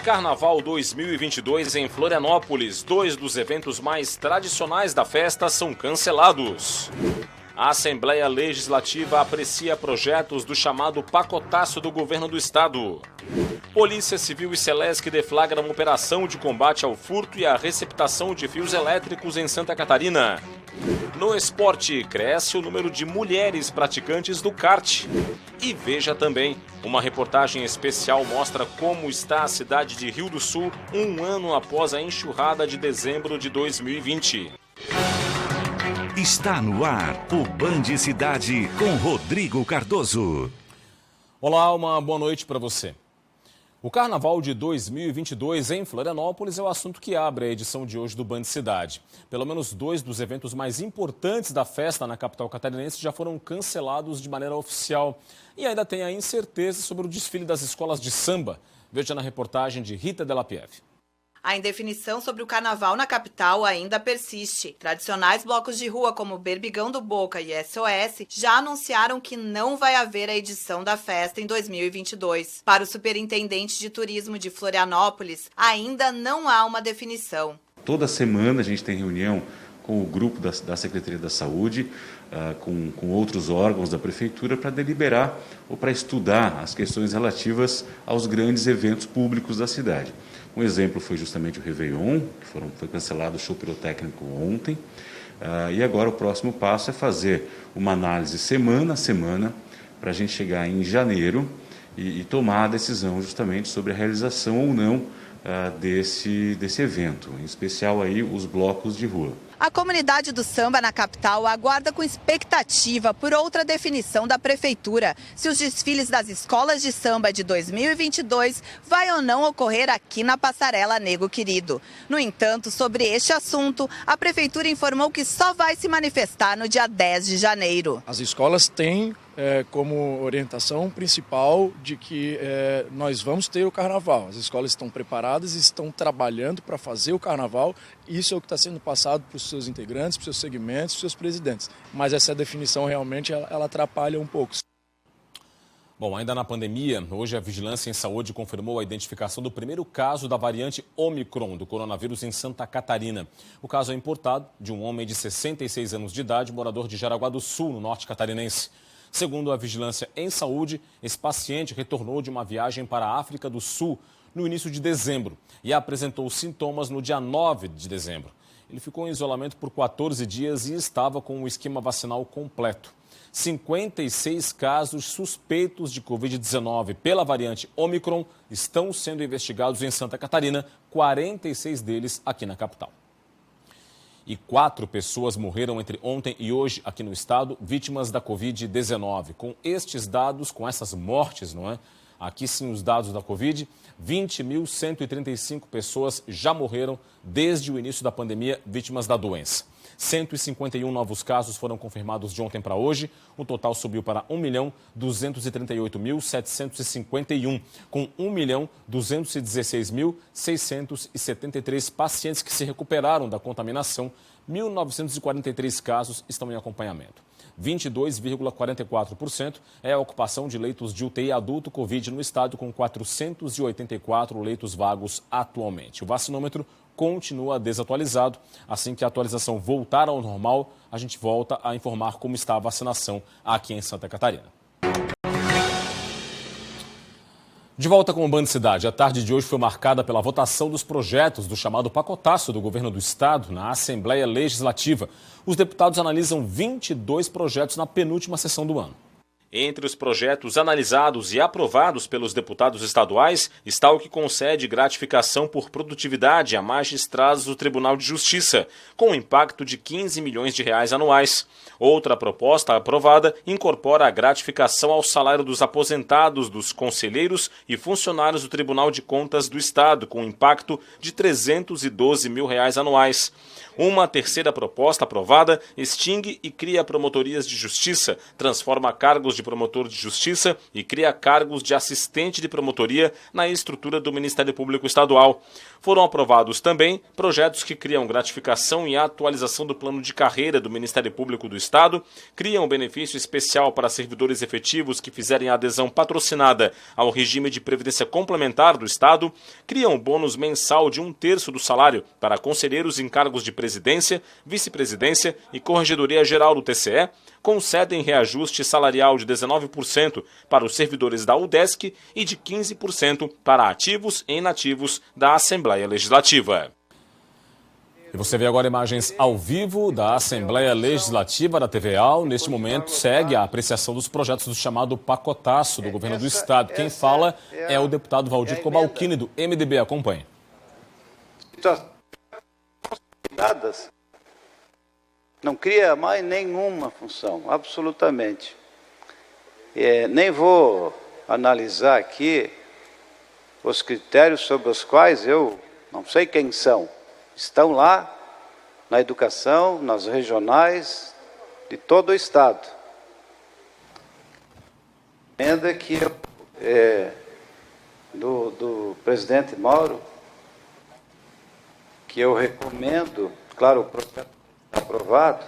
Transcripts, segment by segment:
Carnaval 2022 em Florianópolis. 2 dos eventos mais tradicionais da festa são cancelados. A Assembleia Legislativa aprecia projetos do chamado pacotaço do governo do estado. Polícia Civil e Celesc deflagram uma operação de combate ao furto e à receptação de fios elétricos em Santa Catarina. No esporte, cresce o número de mulheres praticantes do kart. E veja também, uma reportagem especial mostra como está a cidade de Rio do Sul um ano após a enxurrada de dezembro de 2020. Está no ar o Band Cidade com Rodrigo Cardoso. Olá, uma boa noite para você. O Carnaval de 2022 em Florianópolis é o assunto que abre a edição de hoje do Band Cidade. Pelo menos 2 dos eventos mais importantes da festa na capital catarinense já foram cancelados de maneira oficial. E ainda tem a incerteza sobre o desfile das escolas de samba. Veja na reportagem de Rita Della Pieve. A indefinição sobre o carnaval na capital ainda persiste. Tradicionais blocos de rua como Berbigão do Boca e SOS já anunciaram que não vai haver a edição da festa em 2022. Para o superintendente de turismo de Florianópolis, ainda não há uma definição. Toda semana a gente tem reunião com o grupo da Secretaria da Saúde, com outros órgãos da Prefeitura para deliberar ou para estudar as questões relativas aos grandes eventos públicos da cidade. Um exemplo foi justamente o Réveillon, que foi cancelado o show pirotécnico ontem. E agora o próximo passo é fazer uma análise semana a semana para a gente chegar em janeiro e tomar a decisão justamente sobre a realização ou não desse evento, em especial aí os blocos de rua. A comunidade do samba na capital aguarda com expectativa por outra definição da prefeitura, se os desfiles das escolas de samba de 2022 vai ou não ocorrer aqui na Passarela Nego Querido. No entanto, sobre este assunto, a prefeitura informou que só vai se manifestar no dia 10 de janeiro. As escolas têm como orientação principal de que nós vamos ter o carnaval. As escolas estão preparadas e estão trabalhando para fazer o carnaval. Isso é o que está sendo passado para os seus integrantes, para os seus segmentos, para os seus presidentes. Mas essa definição realmente ela atrapalha um pouco. Bom, ainda na pandemia, hoje a Vigilância em Saúde confirmou a identificação do primeiro caso da variante Ômicron do coronavírus em Santa Catarina. O caso é importado de um homem de 66 anos de idade, morador de Jaraguá do Sul, no norte catarinense. Segundo a Vigilância em Saúde, esse paciente retornou de uma viagem para a África do Sul no início de dezembro e apresentou sintomas no dia 9 de dezembro. Ele ficou em isolamento por 14 dias e estava com o esquema vacinal completo. 56 casos suspeitos de Covid-19 pela variante Ômicron estão sendo investigados em Santa Catarina, 46 deles aqui na capital. E 4 pessoas morreram entre ontem e hoje aqui no estado, vítimas da Covid-19. Com estes dados, com essas mortes, não é? Aqui sim os dados da Covid, 20.135 pessoas já morreram desde o início da pandemia, vítimas da doença. 151 novos casos foram confirmados de ontem para hoje. O total subiu para 1.238.751, com 1.216.673 pacientes que se recuperaram da contaminação. 1.943 casos estão em acompanhamento. 22,44% é a ocupação de leitos de UTI adulto Covid no estado, com 484 leitos vagos atualmente. O vacinômetro continua desatualizado. Assim que a atualização voltar ao normal, a gente volta a informar como está a vacinação aqui em Santa Catarina. De volta com o Band Cidade, a tarde de hoje foi marcada pela votação dos projetos do chamado pacotaço do governo do estado na Assembleia Legislativa. Os deputados analisam 22 projetos na penúltima sessão do ano. Entre os projetos analisados e aprovados pelos deputados estaduais está o que concede gratificação por produtividade a magistrados do Tribunal de Justiça, com um impacto de 15 milhões de reais anuais. Outra proposta aprovada incorpora a gratificação ao salário dos aposentados, dos conselheiros e funcionários do Tribunal de Contas do Estado, com impacto de 312 mil reais anuais. Uma terceira proposta aprovada extingue e cria promotorias de justiça, transforma cargos de promotor de justiça e cria cargos de assistente de promotoria na estrutura do Ministério Público Estadual. Foram aprovados também projetos que criam gratificação e atualização do plano de carreira do Ministério Público do Estado, criam benefício especial para servidores efetivos que fizerem adesão patrocinada ao regime de previdência complementar do Estado, criam bônus mensal de 1/3 do salário para conselheiros em cargos de presidência, vice-presidência e corregedoria geral do TCE, concedem reajuste salarial de 19% para os servidores da UDESC e de 15% para ativos e inativos da Assembleia Legislativa. E você vê agora imagens ao vivo da Assembleia Legislativa da TVA. Neste momento segue a apreciação dos projetos do chamado pacotaço do governo do Estado. Quem fala é o deputado Valdir Cobalcini, do MDB. Acompanhe. Não cria mais nenhuma função, absolutamente. Nem vou analisar aqui os critérios sobre os quais eu não sei quem são. Estão lá na educação, nas regionais de todo o Estado. Emenda que do presidente Mauro, que eu recomendo, claro, o projeto aprovado.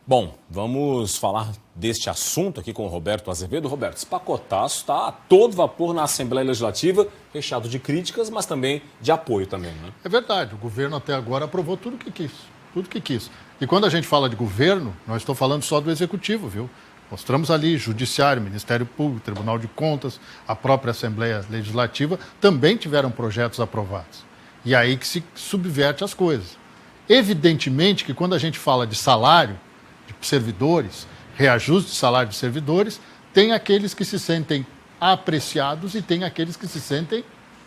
Bom, vamos falar deste assunto aqui com o Roberto Azevedo. Roberto, esse pacotaço está a todo vapor na Assembleia Legislativa, recheado de críticas, mas também de apoio também, né? É verdade, o governo até agora aprovou tudo que quis. E quando a gente fala de governo, nós estamos falando só do Executivo, viu? Mostramos ali Judiciário, Ministério Público, Tribunal de Contas, a própria Assembleia Legislativa também tiveram projetos aprovados. E aí que se subverte as coisas. Evidentemente que quando a gente fala de salário de servidores, reajuste de salário de servidores, tem aqueles que se sentem apreciados e tem aqueles que se sentem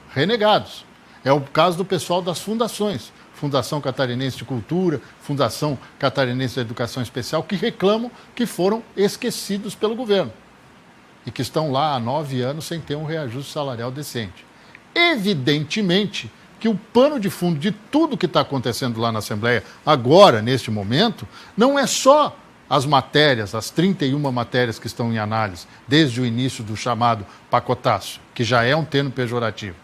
renegados. É o caso do pessoal das fundações, Fundação Catarinense de Cultura, Fundação Catarinense de Educação Especial, que reclamam que foram esquecidos pelo governo e que estão lá há 9 anos sem ter um reajuste salarial decente. Evidentemente que o pano de fundo de tudo que está acontecendo lá na Assembleia, agora, neste momento, não é só as matérias, as 31 matérias que estão em análise, desde o início do chamado pacotaço, que já é um termo pejorativo,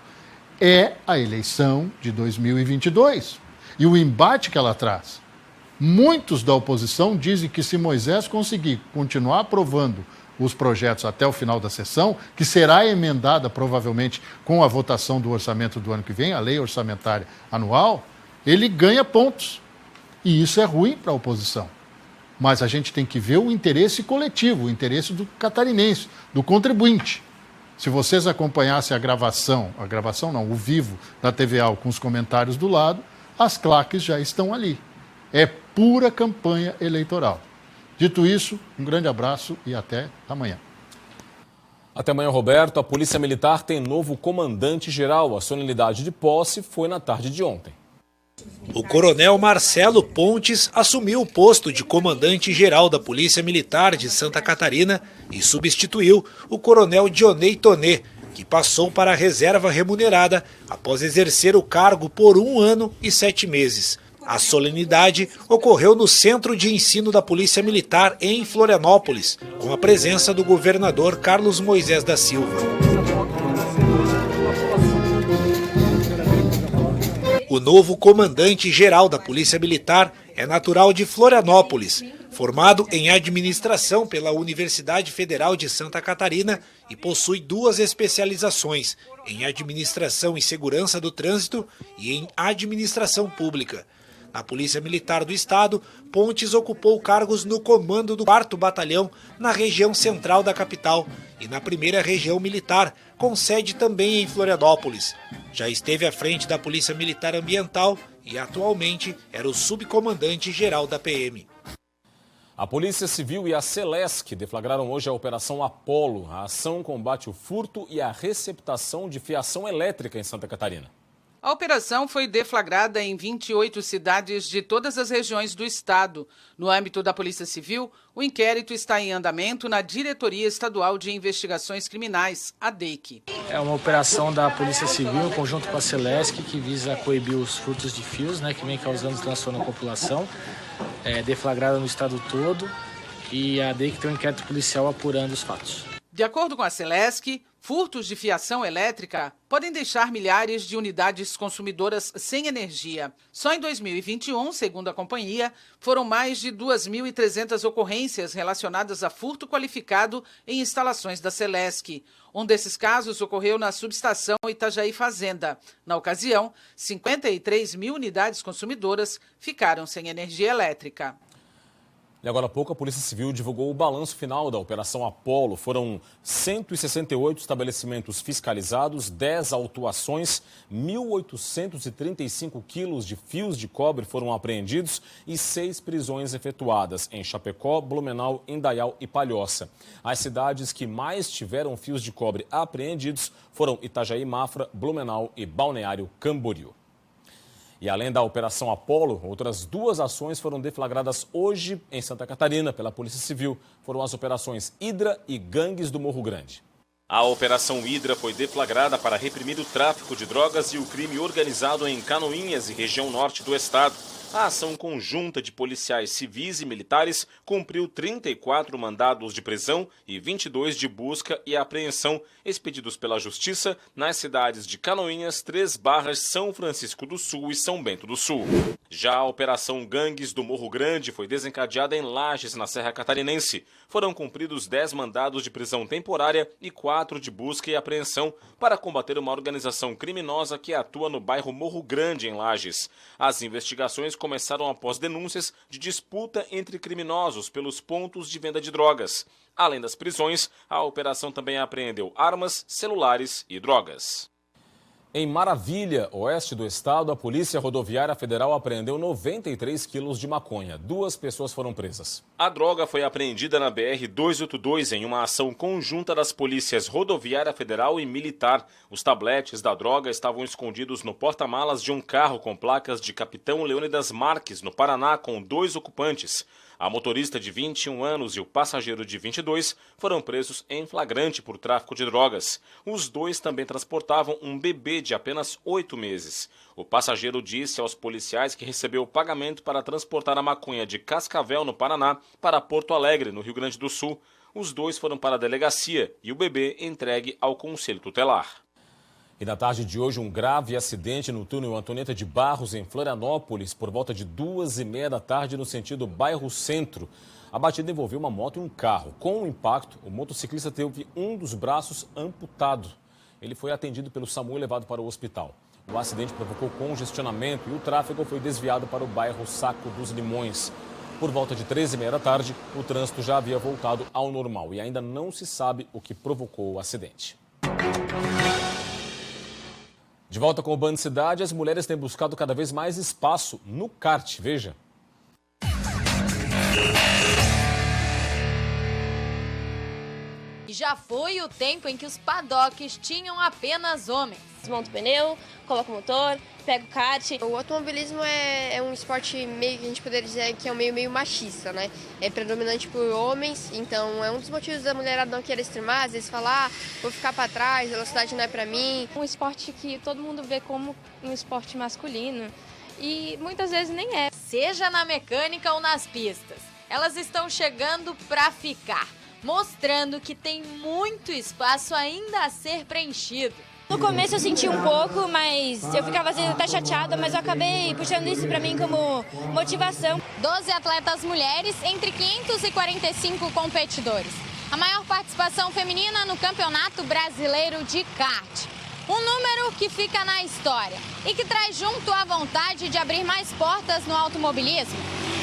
é a eleição de 2022 e o embate que ela traz. Muitos da oposição dizem que se Moisés conseguir continuar aprovando os projetos até o final da sessão, que será emendada provavelmente com a votação do orçamento do ano que vem, a lei orçamentária anual, ele ganha pontos. E isso é ruim para a oposição. Mas a gente tem que ver o interesse coletivo, o interesse do catarinense, do contribuinte. Se vocês acompanhassem o vivo da TVA com os comentários do lado, as claques já estão ali. É pura campanha eleitoral. Dito isso, um grande abraço e até amanhã. Até amanhã, Roberto. A Polícia Militar tem novo comandante-geral. A solenidade de posse foi na tarde de ontem. O coronel Marcelo Pontes assumiu o posto de comandante-geral da Polícia Militar de Santa Catarina e substituiu o coronel Dionei Tonê, que passou para a reserva remunerada após exercer o cargo por 1 ano e 7 meses. A solenidade ocorreu no Centro de Ensino da Polícia Militar em Florianópolis, com a presença do governador Carlos Moisés da Silva. O novo comandante-geral da Polícia Militar é natural de Florianópolis, formado em administração pela Universidade Federal de Santa Catarina e possui 2 especializações, em administração e segurança do trânsito e em administração pública. Na Polícia Militar do Estado, Pontes ocupou cargos no comando do 4º Batalhão, na região central da capital, e na 1ª Região Militar, com sede também em Florianópolis. Já esteve à frente da Polícia Militar Ambiental e atualmente era o subcomandante-geral da PM. A Polícia Civil e a Celesc deflagraram hoje a Operação Apolo. A ação combate o furto e a receptação de fiação elétrica em Santa Catarina. A operação foi deflagrada em 28 cidades de todas as regiões do estado. No âmbito da Polícia Civil, o inquérito está em andamento na Diretoria Estadual de Investigações Criminais, a DEIC. É uma operação da Polícia Civil, em conjunto com a Celesc, que visa coibir os furtos de fios, que vem causando transtorno na população, deflagrada no estado todo. e a DEIC tem um inquérito policial apurando os fatos. De acordo com a Celesc, furtos de fiação elétrica podem deixar milhares de unidades consumidoras sem energia. Só em 2021, segundo a companhia, foram mais de 2.300 ocorrências relacionadas a furto qualificado em instalações da Celesc. Um desses casos ocorreu na subestação Itajaí Fazenda. Na ocasião, 53 mil unidades consumidoras ficaram sem energia elétrica. E agora há pouco a Polícia Civil divulgou o balanço final da Operação Apolo. Foram 168 estabelecimentos fiscalizados, 10 autuações, 1.835 quilos de fios de cobre foram apreendidos e 6 prisões efetuadas em Chapecó, Blumenau, Indaial e Palhoça. As cidades que mais tiveram fios de cobre apreendidos foram Itajaí, Mafra, Blumenau e Balneário Camboriú. E além da Operação Apolo, outras 2 ações foram deflagradas hoje em Santa Catarina pela Polícia Civil. Foram as operações Hidra e Gangues do Morro Grande. A Operação Hidra foi deflagrada para reprimir o tráfico de drogas e o crime organizado em Canoinhas e região norte do estado. A ação conjunta de policiais civis e militares cumpriu 34 mandados de prisão e 22 de busca e apreensão expedidos pela Justiça nas cidades de Canoinhas, Três Barras, São Francisco do Sul e São Bento do Sul. Já a Operação Gangues do Morro Grande foi desencadeada em Lages, na Serra Catarinense. Foram cumpridos 10 mandados de prisão temporária e 4 de busca e apreensão para combater uma organização criminosa que atua no bairro Morro Grande, em Lages. As investigações começaram após denúncias de disputa entre criminosos pelos pontos de venda de drogas. Além das prisões, a operação também apreendeu armas, celulares e drogas. Em Maravilha, oeste do estado, a Polícia Rodoviária Federal apreendeu 93 quilos de maconha. 2 pessoas foram presas. A droga foi apreendida na BR-282 em uma ação conjunta das polícias Rodoviária Federal e Militar. Os tabletes da droga estavam escondidos no porta-malas de um carro com placas de Capitão Leônidas Marques, no Paraná, com 2 ocupantes. A motorista de 21 anos e o passageiro de 22 foram presos em flagrante por tráfico de drogas. Os 2 também transportavam um bebê de apenas 8 meses. O passageiro disse aos policiais que recebeu pagamento para transportar a maconha de Cascavel, no Paraná, para Porto Alegre, no Rio Grande do Sul. Os 2 foram para a delegacia e o bebê entregue ao Conselho Tutelar. E na tarde de hoje, um grave acidente no túnel Antonieta de Barros, em Florianópolis, por volta de 2h30 da tarde, no sentido bairro Centro. A batida envolveu uma moto e um carro. Com o impacto, o motociclista teve um dos braços amputado. Ele foi atendido pelo SAMU e levado para o hospital. O acidente provocou congestionamento e o tráfego foi desviado para o bairro Saco dos Limões. Por volta de 13h30 da tarde, o trânsito já havia voltado ao normal e ainda não se sabe o que provocou o acidente. De volta com o Band Cidade, as mulheres têm buscado cada vez mais espaço no kart. Veja. Já foi o tempo em que os paddocks tinham apenas homens. Desmonta o pneu, coloca o motor, pega o kart. O automobilismo é um esporte meio que a gente poderia dizer que é um meio machista, né? É predominante por homens, então é um dos motivos da mulherada não querer streamar, às vezes falar, vou ficar para trás, a velocidade não é para mim. Um esporte que todo mundo vê como um esporte masculino e muitas vezes nem é. Seja na mecânica ou nas pistas, elas estão chegando para ficar, mostrando que tem muito espaço ainda a ser preenchido. No começo eu senti um pouco, mas eu ficava às vezes até chateada, mas eu acabei puxando isso para mim como motivação. 12 atletas mulheres entre 545 competidores. A maior participação feminina no Campeonato Brasileiro de Kart. Um número que fica na história e que traz junto a vontade de abrir mais portas no automobilismo.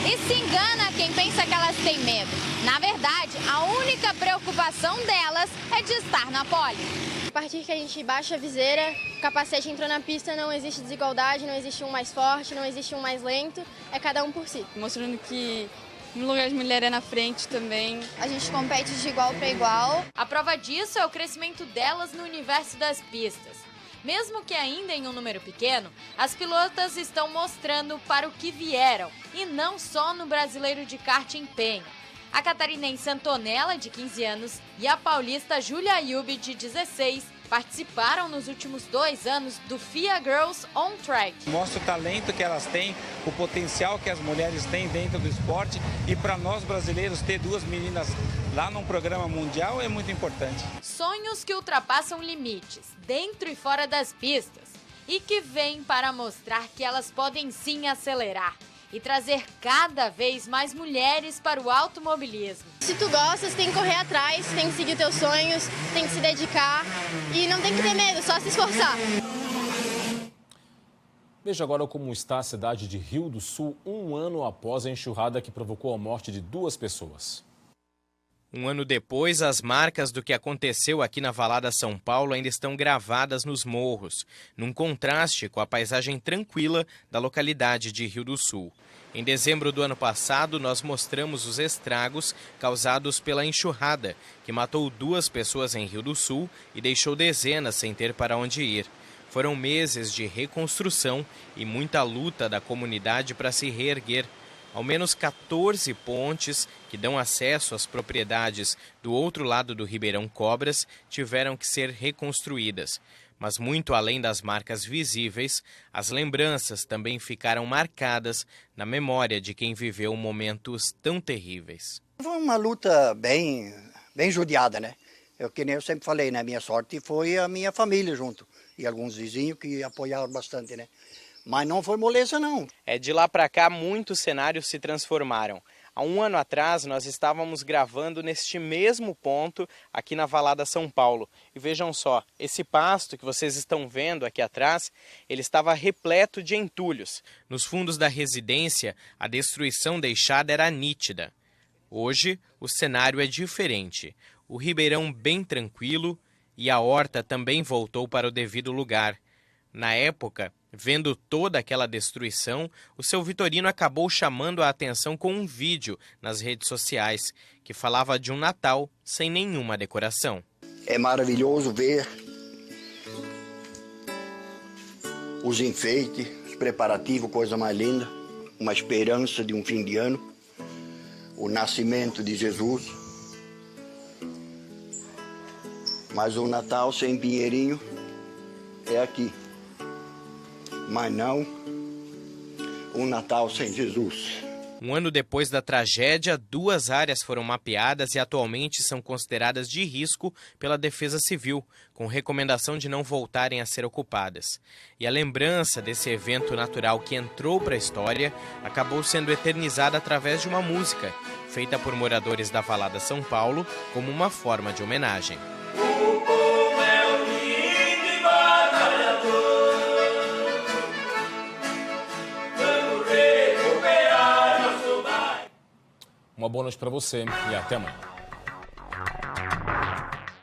E se engana quem pensa que elas têm medo. Na verdade, a única preocupação delas é de estar na pole. A partir que a gente baixa a viseira, o capacete entrou na pista, não existe desigualdade, não existe um mais forte, não existe um mais lento, é cada um por si. Mostrando que no lugar de mulher é na frente também. A gente compete de igual para igual. A prova disso é o crescimento delas no universo das pistas. Mesmo que ainda em um número pequeno, as pilotas estão mostrando para o que vieram, e não só no Brasileiro de Kart Empenho. A catarinense Antonella, de 15 anos, e a paulista Júlia Ayub, de 16, participaram nos últimos 2 anos do FIA Girls On Track. Mostra o talento que elas têm, o potencial que as mulheres têm dentro do esporte, e para nós brasileiros ter 2 meninas lá num programa mundial é muito importante. Sonhos que ultrapassam limites, dentro e fora das pistas, e que vêm para mostrar que elas podem sim acelerar e trazer cada vez mais mulheres para o automobilismo. Se tu gosta, você tem que correr atrás, tem que seguir teus sonhos, tem que se dedicar e não tem que ter medo, só se esforçar. Veja agora como está a cidade de Rio do Sul 1 ano após a enxurrada que provocou a morte de 2 pessoas. 1 ano depois, as marcas do que aconteceu aqui na Valada São Paulo ainda estão gravadas nos morros, num contraste com a paisagem tranquila da localidade de Rio do Sul. Em dezembro do ano passado, nós mostramos os estragos causados pela enxurrada, que matou 2 pessoas em Rio do Sul e deixou dezenas sem ter para onde ir. Foram meses de reconstrução e muita luta da comunidade para se reerguer. Ao menos 14 pontes que dão acesso às propriedades do outro lado do Ribeirão Cobras tiveram que ser reconstruídas. Mas muito além das marcas visíveis, as lembranças também ficaram marcadas na memória de quem viveu momentos tão terríveis. Foi uma luta bem judiada, né? Que nem eu sempre falei, né? Minha sorte foi a minha família junto e alguns vizinhos que apoiaram bastante, né? Mas não foi moleza, não. De lá para cá, muitos cenários se transformaram. Há 1 ano atrás, nós estávamos gravando neste mesmo ponto aqui na Valada São Paulo. E vejam só, esse pasto que vocês estão vendo aqui atrás, ele estava repleto de entulhos. Nos fundos da residência, a destruição deixada era nítida. Hoje, o cenário é diferente. O Ribeirão bem tranquilo e a horta também voltou para o devido lugar. Na época, vendo toda aquela destruição, o seu Vitorino acabou chamando a atenção com um vídeo nas redes sociais, que falava de um Natal sem nenhuma decoração. É maravilhoso ver os enfeites, os preparativos, coisa mais linda, uma esperança de um fim de ano, o nascimento de Jesus. Mas o Natal sem Pinheirinho é aqui. Mas não um Natal sem Jesus. 1 ano depois da tragédia, 2 áreas foram mapeadas e atualmente são consideradas de risco pela Defesa Civil, com recomendação de não voltarem a ser ocupadas. E a lembrança desse evento natural que entrou para a história acabou sendo eternizada através de uma música, feita por moradores da Valada São Paulo, como uma forma de homenagem. Uma boa noite para você e até amanhã.